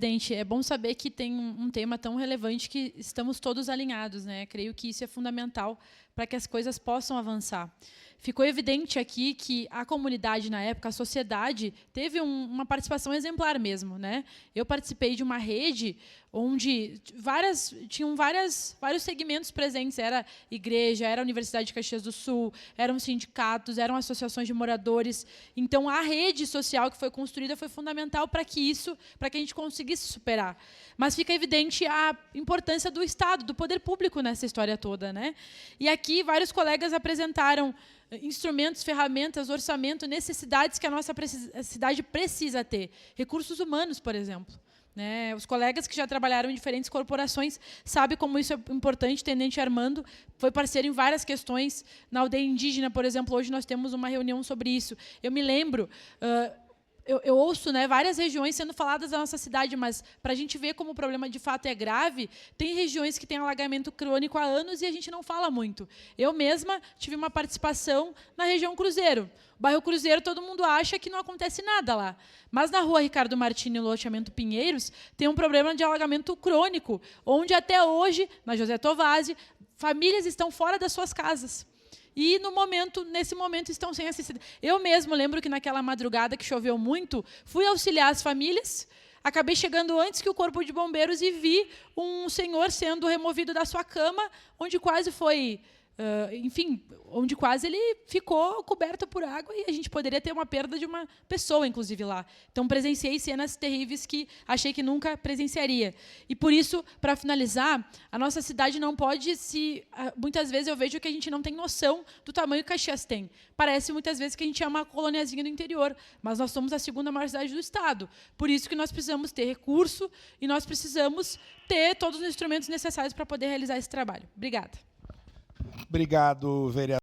Presidente, é bom saber que tem um tema tão relevante que estamos todos alinhados, né? Creio que isso é fundamental para que as coisas possam avançar. Ficou evidente aqui que a comunidade, na época, a sociedade, teve uma participação exemplar mesmo, né? Eu participei de uma rede onde tinham vários segmentos presentes. Era igreja, era a Universidade de Caxias do Sul, eram sindicatos, eram associações de moradores. Então, a rede social que foi construída foi fundamental para que a gente conseguisse superar. Mas fica evidente a importância do Estado, do poder público nessa história toda, né? E aqui vários colegas apresentaram instrumentos, ferramentas, orçamento, necessidades que a nossa cidade precisa ter. Recursos humanos, por exemplo. Né? Os colegas que já trabalharam em diferentes corporações sabem como isso é importante. Tenente Armando foi parceiro em várias questões. Na aldeia indígena, por exemplo, hoje nós temos uma reunião sobre isso. Eu me lembro... Eu ouço, né, várias regiões sendo faladas da nossa cidade, mas para a gente ver como o problema de fato é grave, tem regiões que têm alagamento crônico há anos e a gente não fala muito. Eu mesma tive uma participação na região Cruzeiro. O bairro Cruzeiro, todo mundo acha que não acontece nada lá. Mas na rua Ricardo Martini, no loteamento Pinheiros, tem um problema de alagamento crônico, onde até hoje, na José Tovazzi, famílias estão fora das suas casas. E, nesse momento, estão sem assistência. Eu mesmo lembro que, naquela madrugada que choveu muito, fui auxiliar as famílias, acabei chegando antes que o Corpo de Bombeiros e vi um senhor sendo removido da sua cama, onde quase foi... enfim, onde quase ele ficou coberto por água e a gente poderia ter uma perda de uma pessoa, inclusive, lá. Então, presenciei cenas terríveis que achei que nunca presenciaria. E, por isso, para finalizar, a nossa cidade não pode se... Muitas vezes eu vejo que a gente não tem noção do tamanho que Caxias tem. Parece, muitas vezes, que a gente é uma coloniazinha do interior, mas nós somos a segunda maior cidade do Estado. Por isso que nós precisamos ter recurso e nós precisamos ter todos os instrumentos necessários para poder realizar esse trabalho. Obrigada. Obrigado, vereador.